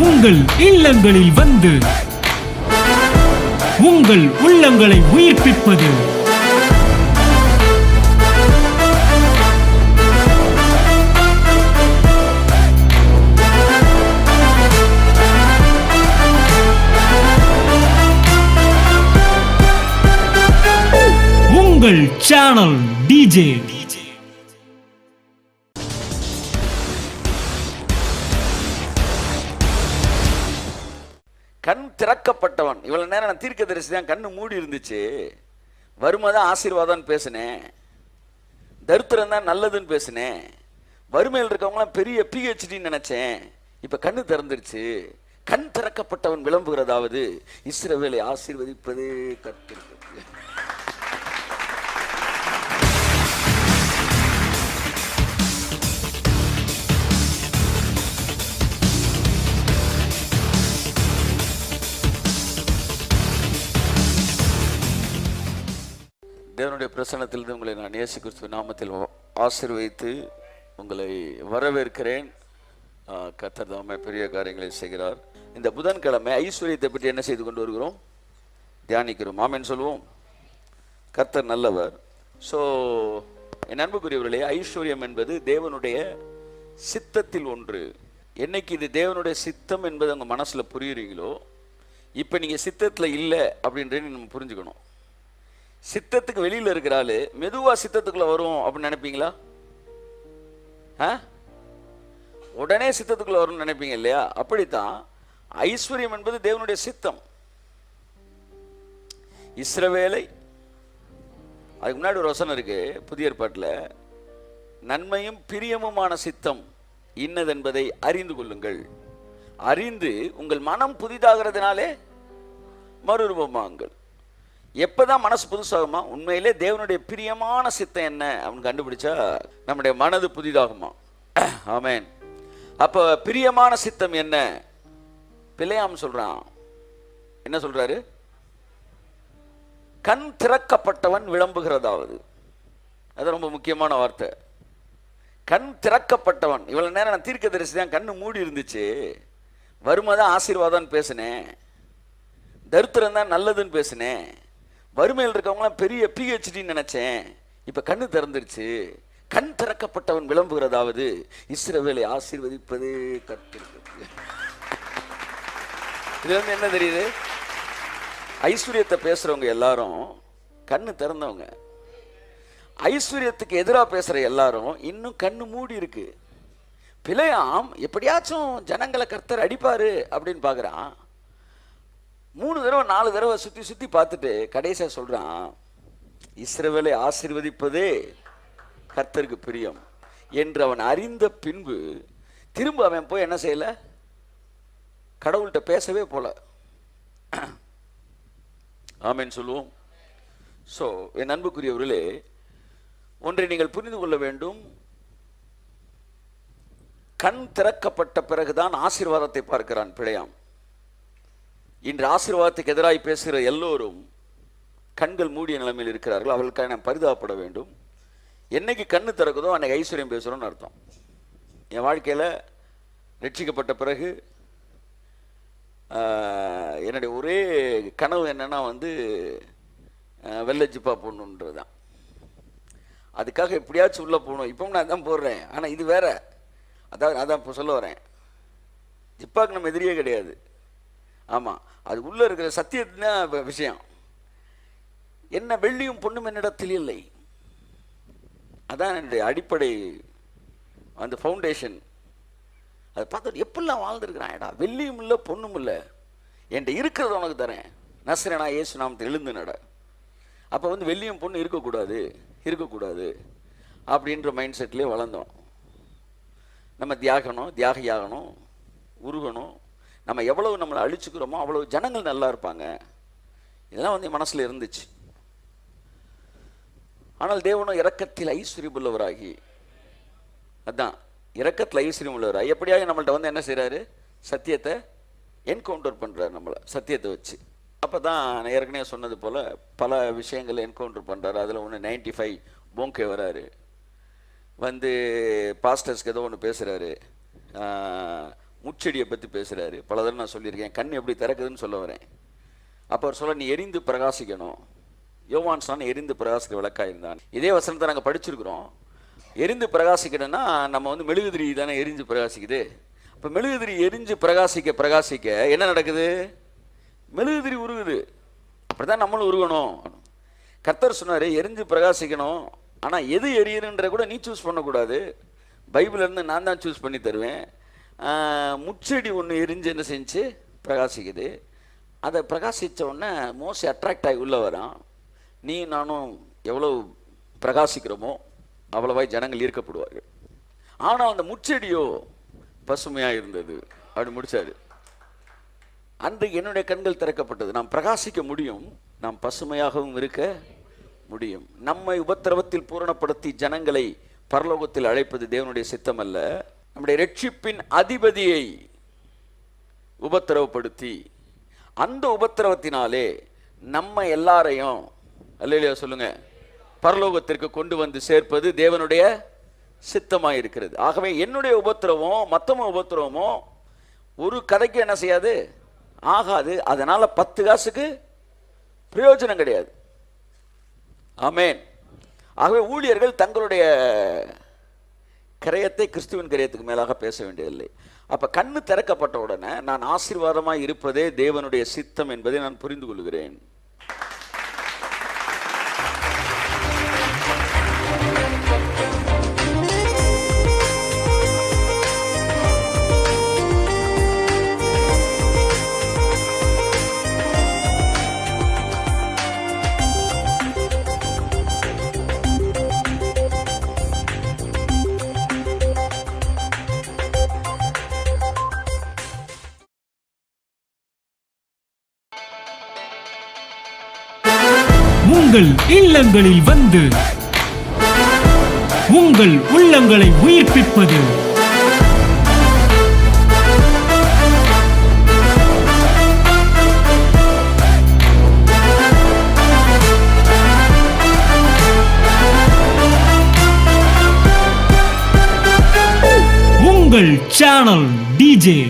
உங்கள் இல்லங்களில் வந்து உங்கள் உள்ளங்களை உயிர்ப்பிப்பது உங்கள் சேனல் டிஜே. கண் திறக்கப்பட்டவன். இவ்வளவு நேரம் நான் தீர்க்கதரிசி தான், கண்ணு மூடி இருந்துச்சு. வறுமைதான் ஆசீர்வாதம்னு பேசினேன், தரித்திரம் தான் நல்லதுன்னு பேசினேன், வறுமையில் இருக்கவங்களாம் பெரிய பிஹெச்டின்னு நினைச்சேன். இப்ப கண்ணு திறந்துருச்சு. கண் திறக்கப்பட்டவன் விளம்புகிறதாவது இஸ்ரவேலை ஆசீர்வதிப்பது கர்த்தர். தேவனுடைய பிரசன்னத்திலிருந்து உங்களை நான் இயேசு கிறிஸ்துவ நாமத்தில் ஆசீர்வதித்து உங்களை வரவேற்கிறேன். கர்த்தர் தாமே பெரிய காரியங்களை செய்கிறார். இந்த புதன்கிழமை ஐஸ்வர்யத்தை பற்றி என்ன செய்து கொண்டு வருகிறோம்? தியானிக்கிறோம். ஆமென் சொல்லுவோம். கர்த்தர் நல்லவர். ஸோ என் அன்புக்குரியவர்களே, ஐஸ்வர்யம் என்பது தேவனுடைய சித்தத்தில் ஒன்று. என்னைக்கு இது தேவனுடைய சித்தம் என்பது உங்கள் மனசில் புரியுறீங்களோ, இப்போ நீங்கள் சித்தத்தில் இல்லை அப்படின்றது நம்ம புரிஞ்சுக்கணும். சித்தத்துக்கு வெளியில் இருக்கிறாள் மெதுவா சித்தத்துக்குள்ள வரும் அப்படின்னு நினைப்பீங்களா? உடனே சித்தத்துக்குள்ள வரும்னு நினைப்பீங்க இல்லையா? அப்படித்தான் ஐஸ்வர்யம் என்பது தேவனுடைய சித்தம். இஸ்ரவேலை, அதுக்கு முன்னாடி ஒரு வசனம் இருக்கு புதிய ஏற்பாட்டில், நன்மையும் பிரியமுமான சித்தம் இன்னதென்பதை அறிந்து கொள்ளுங்கள், அறிந்து உங்கள் மனம் புதிதாகிறதுனாலே மறுரூபமாகுங்கள். எப்பதான் மனசு புதுசாகுமா? உண்மையிலே தேவனுடைய பிரியமான சித்தம் என்ன அப்படின்னு கண்டுபிடிச்சா நம்முடைய மனது புதிதாகுமா? ஆமென். அப்ப பிரியமான சித்தம் என்ன? பிலேயாம் சொல்றான். என்ன சொல்றாரு? கண் திறக்கப்பட்டவன் விளம்புகிறதாவது. அது ரொம்ப முக்கியமான வார்த்தை. கண் திறக்கப்பட்டவன். இவ்வளவு நேரம் நான் தீர்க்கதரிசி தான், கண்ணு மூடி இருந்துச்சு. வறுமைதான் ஆசீர்வாதம்னு பேசினேன், தரித்திரம் தான் நல்லதுன்னு பேசினேன், வறுமையில் இருக்கவங்களாம் பெரிய பிஹெச்டின்னு நினைச்சேன். இப்ப கண்ணு திறந்துருச்சு. கண் திறக்கப்பட்டவன் விளம்புகிறதாவது இஸ்ரவேலை ஆசீர்வதிப்பது கர்த்தர். இது வந்து என்ன தெரியுது? ஐஸ்வர்யத்தை பேசுறவங்க எல்லாரும் கண்ணு திறந்தவங்க. ஐஸ்வர்யத்துக்கு எதிராக பேசுற எல்லாரும் இன்னும் கண்ணு மூடி இருக்கு. பிலேயாம் எப்படியாச்சும் ஜனங்களை கர்த்தர் அடிப்பாரு அப்படின்னு பாக்குறான். 3 தடவை 4 தடவை சுத்தி சுத்தி பார்த்துட்டு கடைசியா சொல்றான், இஸ்ரவேலை ஆசீர்வதிப்பதே கர்த்தருக்கு பிரியம் என்று அவன் அறிந்த பின்பு திரும்ப அவன் போய் என்ன செய்யல? கடவுள்கிட்ட பேசவே போல. ஆமென் சொல்லுவோம். ஸோ என் அன்புக்குரியவர்களே, ஒன்றை நீங்கள் புரிந்து கொள்ள வேண்டும். கண் திறக்கப்பட்ட பிறகுதான் ஆசீர்வாதத்தை பார்க்கிறான் பிலேயாம். இன்று ஆசீர்வாதத்துக்கு எதிராக பேசுகிற எல்லோரும் கண்கள் மூடிய நிலைமையில் இருக்கிறார்கள். அவர்களுக்காக நாம் பரிதாபப்பட வேண்டும். என்னைக்கு கண்ணு திறக்குதோ அன்னைக்கு ஐஸ்வர்யம் பேசுகிறோன்னு அர்த்தம். என் வாழ்க்கையில் ரட்சிக்கப்பட்ட பிறகு என்னுடைய ஒரே கனவு என்னன்னா வந்து வெள்ளை ஜிப்பா போடணுன்றது தான். அதுக்காக எப்படியாச்சும் உள்ளே போகணும். இப்போ நான் அதான் போடுறேன். ஆனால் இது வேற. அதான் இப்போ சொல்ல வரேன். ஜிப்பாக்கு நம்ம எதிரியே கிடையாது. ஆமாம், அது உள்ளே இருக்கிற சத்தியத்தின் விஷயம். என்ன வெள்ளியும் பொண்ணும் என்னிடத்தில் இல்லை. அதான் என்னுடைய அடிப்படை, அந்த ஃபவுண்டேஷன். அதை பார்த்துட்டு எப்படிலாம் வாழ்ந்துருக்கிறான்டா. வெள்ளியும் இல்லை பொண்ணும் இல்லை, என்கிட்ட இருக்கிறத உனக்கு தரேன், நசரேனா இயேசு நாமத்தில் எழுந்து நட. அப்போ வந்து வெள்ளியும் பொண்ணு இருக்கக்கூடாது அப்படின்ற மைண்ட் செட்லேயே வளர்ந்தோம். நம்ம தியாகியாகணும், உருகணும். நம்ம எவ்வளவு நம்மளை அழிச்சுக்கிறோமோ அவ்வளவு ஜனங்கள் நல்லா இருப்பாங்க. இதெல்லாம் வந்து மனசில் இருந்துச்சு. ஆனால் தேவனும் இரக்கத்தில் ஐஸ்வர்யம் உள்ளவராகி, அதான் இரக்கத்தில் ஐஸ்வர்யம் உள்ளவராகி எப்படியாக நம்மள்ட்ட வந்து என்ன செய்கிறாரு? சத்தியத்தை என்கவுண்டர் பண்ணுறாரு, நம்மளை சத்தியத்தை வச்சு. அப்போ தான் நான் ஏற்கனவே சொன்னது போல் பல விஷயங்களை என்கவுண்டர் பண்ணுறாரு. அதில் ஒன்று 95 போங்கே வராரு, வந்து பாஸ்டர்ஸ்க்கு ஏதோ ஒன்று பேசுகிறாரு, முச்செடியை பற்றி பேசுகிறாரு. பல தடவை நான் சொல்லியிருக்கேன், கண் எப்படி திறக்குதுன்னு சொல்ல வரேன். அப்போ அவர் சொல்ல, நீ எரிந்து பிரகாசிக்கணும். யோவான் சொன்ன எரிந்து பிரகாசிக்கிற விளக்காக இருந்தான். இதே வசனத்தை நாங்கள் படிச்சிருக்கிறோம். எரிந்து பிரகாசிக்கணும்னா நம்ம வந்து மெழுகுதிரி தானே எரிஞ்சு பிரகாசிக்குது. இப்போ மெழுகுதிரி எரிஞ்சு பிரகாசிக்க பிரகாசிக்க என்ன நடக்குது? மெழுகுதிரி உருகுது. அப்படி தான் நம்மளும் உருகணும். கர்த்தர் சொன்னார், எரிஞ்சு பிரகாசிக்கணும். ஆனால் எது எரியணுன்ற கூட நீ சூஸ் பண்ணக்கூடாது, பைபிள்லேருந்து நான் தான் சூஸ் பண்ணி தருவேன். முச்செடி ஒன்று எரிஞ்சு என்ன செஞ்சு பிரகாசிக்குது. அதை பிரகாசித்த உடனே மோஸ்ட் அட்ராக்ட் ஆகி உள்ளே வரான். நீ நானும் எவ்வளோ பிரகாசிக்கிறோமோ அவ்வளவாய் ஜனங்கள் ஈர்க்கப்படுவார்கள். ஆனால் அந்த முச்செடியோ பசுமையாக இருந்தது. அப்படி முடிச்சாரு. அன்றைக்கு என்னுடைய கண்கள் திறக்கப்பட்டது. நாம் பிரகாசிக்க முடியும், நாம் பசுமையாகவும் இருக்க முடியும். நம்மை உபத்திரவத்தில் பூரணப்படுத்தி ஜனங்களை பரலோகத்தில் அழைப்பது தேவனுடைய சித்தம் அல்ல. நம்முடைய ரட்சிப்பின் அதிபதியை உபத்திரவப்படுத்தி அந்த உபத்திரவத்தினாலே நம்ம எல்லாரையும் அல்லேலூயா சொல்லுங்க பரலோகத்திற்கு கொண்டு வந்து சேர்ப்பது தேவனுடைய சித்தமாக இருக்கிறது. ஆகவே என்னுடைய உபத்திரவம் மற்றவங்க உபத்திரவமோ ஒரு கதைக்கு என்ன செய்யாது, ஆகாது. அதனால 10 காசுக்கு பிரயோஜனம் கிடையாது. ஆமென். ஆகவே ஊழியர்கள் தங்களுடைய கிரயத்தை கிறிஸ்துவின் கிரயத்துக்கு மேலாக பேச வேண்டியதில்லை. அப்ப கண்ணு திறக்கப்பட்ட உடனே நான் ஆசீர்வாதமாய் இருப்பதே தேவனுடைய சித்தம் என்பதை நான் புரிந்து கொள்கிறேன். உங்கள் இல்லங்களில் வந்து உங்கள் உள்ளங்களை உயிர்ப்பிப்பது உங்கள் சேனல் டிஜே.